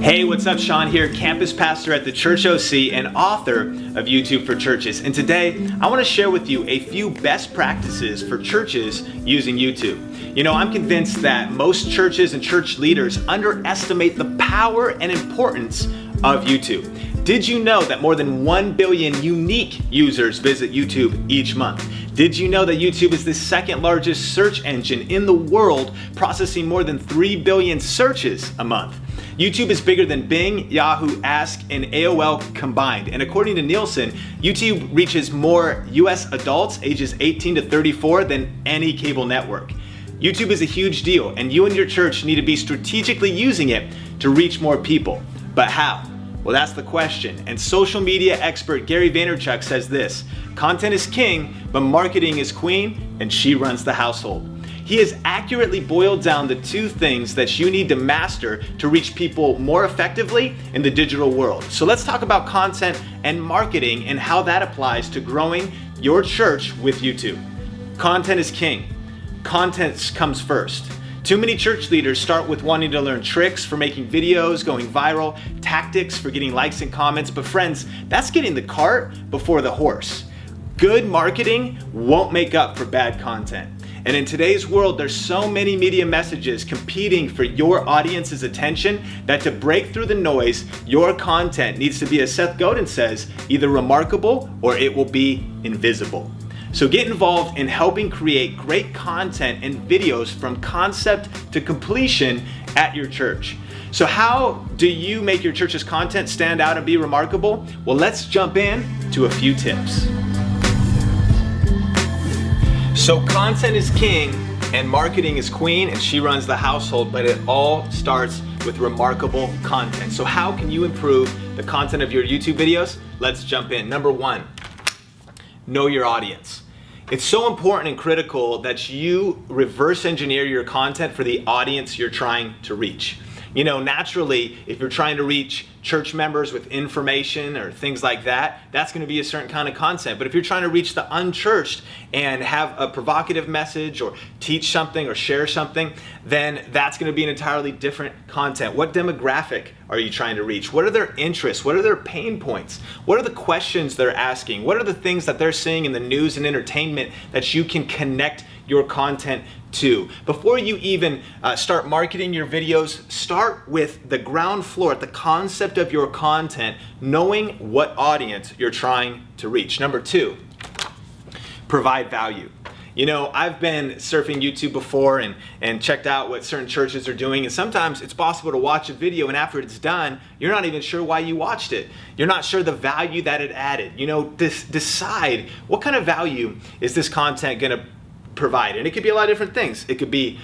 Hey, what's up? Sean here, campus pastor at the Church OC and author of YouTube for Churches. And today, I want to share with you a few best practices for churches using YouTube. You know, I'm convinced that most churches and church leaders underestimate the power and importance of YouTube. Did you know that more than 1 billion unique users visit YouTube each month? Did you know that YouTube is the second largest search engine in the world, processing more than 3 billion searches a month? YouTube is bigger than Bing, Yahoo, Ask, and AOL combined. And according to Nielsen, YouTube reaches more US adults ages 18 to 34 than any cable network. YouTube is a huge deal, and you and your church need to be strategically using it to reach more people. But how? Well, that's the question. And social media expert Gary Vaynerchuk says this: content is king, but marketing is queen, and she runs the household. He has accurately boiled down the two things that you need to master to reach people more effectively in the digital world. So let's talk about content and marketing and how that applies to growing your church with YouTube. Content is king. Content comes first. Too many church leaders start with wanting to learn tricks for making videos, going viral, tactics for getting likes and comments, but friends, that's getting the cart before the horse. Good marketing won't make up for bad content. And in today's world, there's so many media messages competing for your audience's attention that to break through the noise, your content needs to be, as Seth Godin says, either remarkable or it will be invisible. So get involved in helping create great content and videos from concept to completion at your church. So how do you make your church's content stand out and be remarkable? Well, let's jump in to a few tips. So content is king and marketing is queen, and she runs the household, but it all starts with remarkable content. So how can you improve the content of your YouTube videos? Let's jump in. Number one, know your audience. It's so important and critical that you reverse engineer your content for the audience you're trying to reach. You know, naturally, if you're trying to reach church members with information or things like that, that's going to be a certain kind of content. But if you're trying to reach the unchurched and have a provocative message or teach something or share something, then that's going to be an entirely different content. What demographic are you trying to reach? What are their interests? What are their pain points? What are the questions they're asking? What are the things that they're seeing in the news and entertainment that you can connect your content to? Before you even start marketing your videos, start with the ground floor, at the concept of your content, knowing what audience you're trying to reach. Number two, provide value. You know, I've been surfing YouTube before and checked out what certain churches are doing, and sometimes it's possible to watch a video and after it's done, you're not even sure why you watched it. You're not sure the value that it added. You know, decide what kind of value is this content going to provide. And it could be a lot of different things. It could be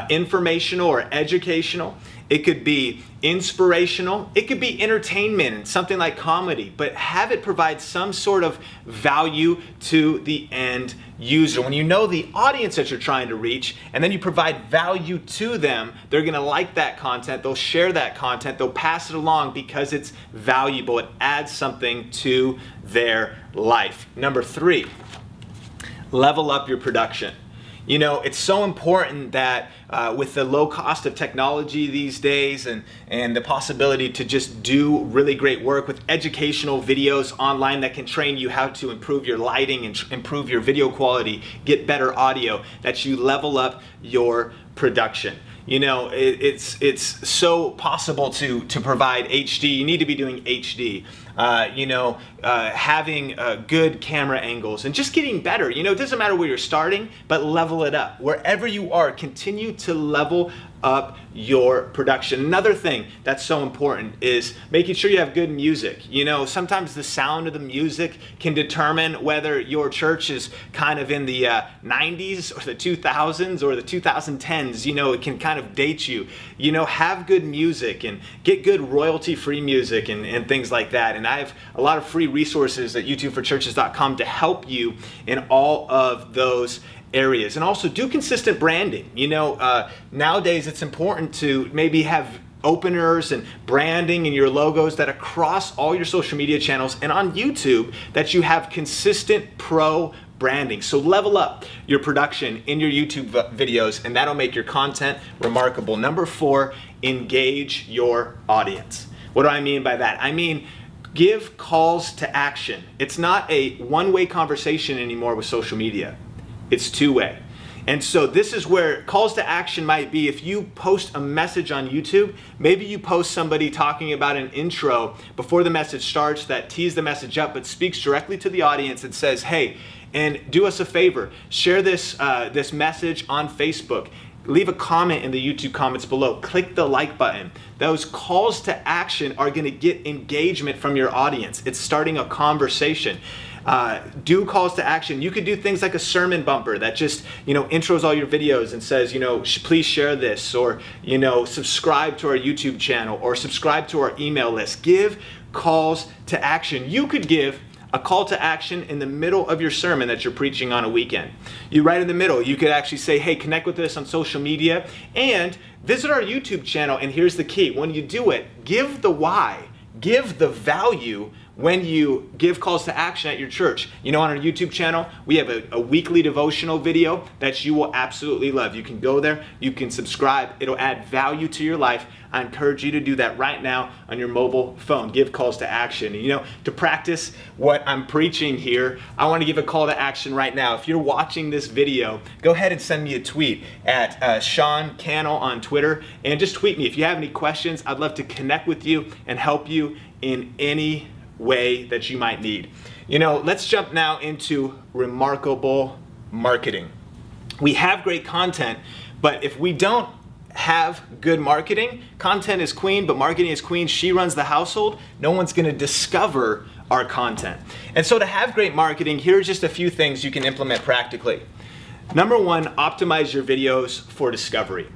informational or educational. It could be inspirational. It could be entertainment and something like comedy, but have it provide some sort of value to the end user. When you know the audience that you're trying to reach and then you provide value to them, they're going to like that content. They'll share that content. They'll pass it along because it's valuable. It adds something to their life. Number three, level up your production. You know, it's so important that with the low cost of technology these days and the possibility to just do really great work with educational videos online that can train you how to improve your lighting and improve your video quality, get better audio, that you level up your production. You know, it's so possible to provide HD. You need to be doing HD. Having good camera angles and just getting better. You know, it doesn't matter where you're starting, but level it up. Wherever you are, continue to level up your production. Another thing that's so important is making sure you have good music. You know, sometimes the sound of the music can determine whether your church is kind of in the 90s or the 2000s or the 2010s. You know, it can kind of date you. You know, have good music and get good royalty-free music and things like that. And I have a lot of free resources at youtubeforchurches.com to help you in all of those areas. And also do consistent branding. You know, nowadays it's important to maybe have openers and branding and your logos that across all your social media channels and on YouTube that you have consistent pro branding. So level up your production in your YouTube videos and that'll make your content remarkable. Number 4, engage your audience. What do I mean by that? I mean, give calls to action. It's not a one-way conversation anymore with social media. It's two-way. And so this is where calls to action might be if you post a message on YouTube, maybe you post somebody talking about an intro before the message starts that tees the message up but speaks directly to the audience and says, hey, and do us a favor, share this message on Facebook. Leave a comment in the YouTube comments below. Click the like button. Those calls to action are going to get engagement from your audience. It's starting a conversation. Do calls to action. You could do things like a sermon bumper that just, intros all your videos and says, please share this, or, subscribe to our YouTube channel, or subscribe to our email list. Give calls to action. You could give a call to action in the middle of your sermon that you're preaching on a weekend. Right in the middle, you could actually say, hey, connect with us on social media and visit our YouTube channel. And here's the key. When you do it, give the why, give the value when you give calls to action at your church. On our YouTube channel, we have a weekly devotional video that you will absolutely love. You can go there, you can subscribe. It'll add value to your life. I encourage you to do that right now on your mobile phone. Give calls to action. To practice what I'm preaching here, I want to give a call to action right now. If you're watching this video, go ahead and send me a tweet at Sean Cannell on Twitter, and just tweet me. If you have any questions, I'd love to connect with you and help you in any way that you might need. Let's jump now into remarkable marketing. We have great content, but if we don't have good marketing, content is queen, but marketing is queen. She runs the household. No one's going to discover our content. And so to have great marketing, here are just a few things you can implement practically. Number one, optimize your videos for discovery.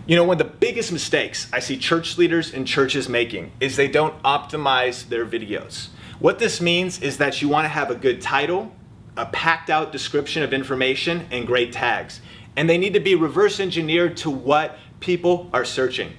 One of the biggest mistakes I see church leaders and churches making is they don't optimize their videos. What this means is that you want to have a good title, a packed out description of information, and great tags. And they need to be reverse engineered to what people are searching.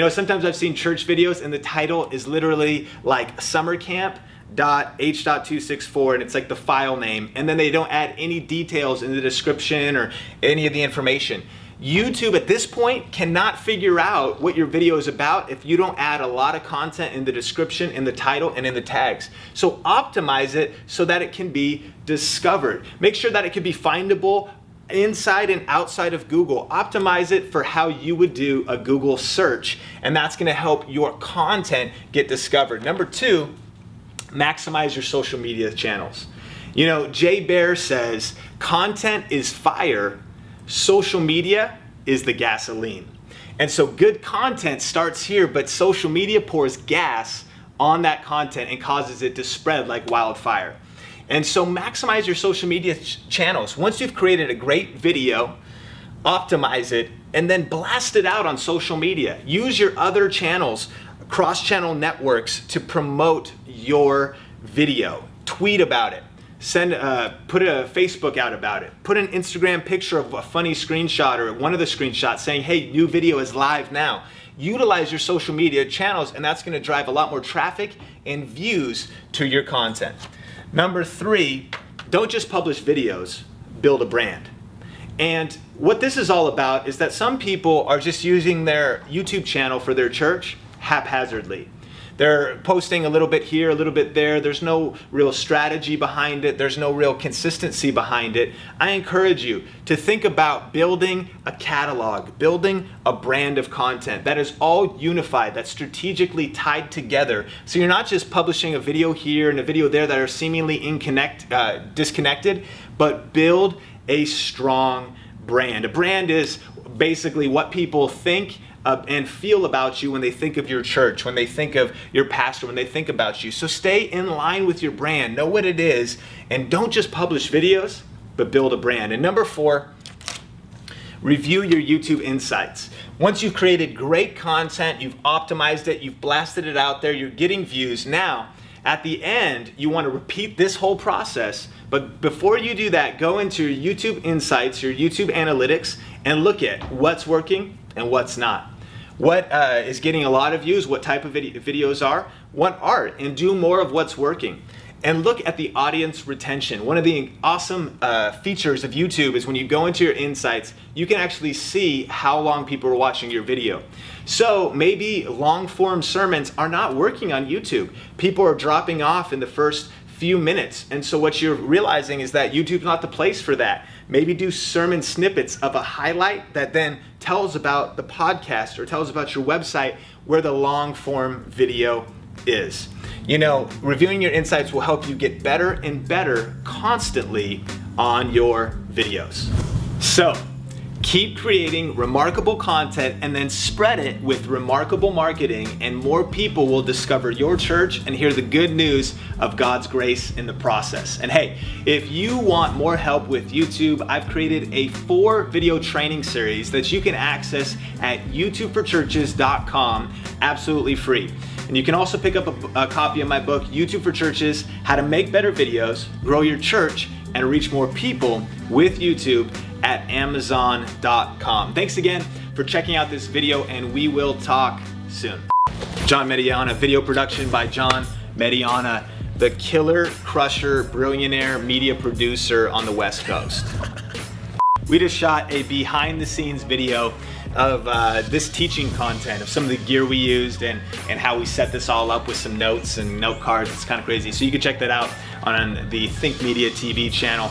Sometimes I've seen church videos and the title is literally like summer camp.h.264 and it's like the file name, and then they don't add any details in the description or any of the information. YouTube at this point cannot figure out what your video is about if you don't add a lot of content in the description, in the title, and in the tags. So optimize it so that it can be discovered. Make sure that it can be findable inside and outside of Google. Optimize it for how you would do a Google search, and that's going to help your content get discovered. Number two, maximize your social media channels. Jay Bear says, content is fire, social media is the gasoline. And so good content starts here, but social media pours gas on that content and causes it to spread like wildfire. And so maximize your social media channels. Once you've created a great video, optimize it, and then blast it out on social media. Use your other channels, cross-channel networks, to promote your video. Tweet about it. Put a Facebook out about it. Put an Instagram picture of a funny screenshot or one of the screenshots saying, hey, new video is live now. Utilize your social media channels, and that's going to drive a lot more traffic and views to your content. Number three, don't just publish videos, build a brand. And what this is all about is that some people are just using their YouTube channel for their church haphazardly. They're posting a little bit here, a little bit there. There's no real strategy behind it. There's no real consistency behind it. I encourage you to think about building a catalog, building a brand of content that is all unified, that's strategically tied together. So you're not just publishing a video here and a video there that are seemingly disconnected, but build a strong brand. A brand is basically what people think and feel about you when they think of your church, when they think of your pastor, when they think about you. So stay in line with your brand, know what it is, and don't just publish videos, but build a brand. And number four, review your YouTube insights. Once you've created great content, you've optimized it, you've blasted it out there, you're getting views. Now, at the end, you want to repeat this whole process, but before you do that, go into your YouTube insights, your YouTube analytics, and look at what's working and what's not. What is getting a lot of views, what type of videos are, what aren't, and do more of what's working. And look at the audience retention. One of the awesome features of YouTube is when you go into your insights, you can actually see how long people are watching your video. So maybe long form sermons are not working on YouTube. People are dropping off in the first few minutes. And so what you're realizing is that YouTube's not the place for that. Maybe do sermon snippets of a highlight that then tells about the podcast or tells about your website where the long form video is. You know, reviewing your insights will help you get better and better constantly on your videos. So, keep creating remarkable content and then spread it with remarkable marketing, and more people will discover your church and hear the good news of God's grace in the process. And hey, if you want more help with YouTube, I've created a 4-video training series that you can access at youtubeforchurches.com absolutely free. And you can also pick up a copy of my book, YouTube for Churches, How to Make Better Videos, Grow Your Church, and Reach More People with YouTube at Amazon.com. Thanks again for checking out this video, and we will talk soon. John Mediana, video production by John Mediana, the killer, crusher, billionaire media producer on the West Coast. We just shot a behind the scenes video of this teaching content, of some of the gear we used and how we set this all up with some notes and note cards. It's kind of crazy. So you can check that out on the Think Media TV channel.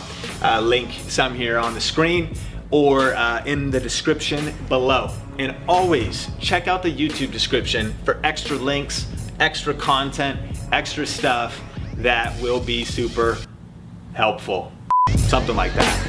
Link some here on the screen or in the description below. And always check out the YouTube description for extra links, extra content, extra stuff that will be super helpful. Something like that.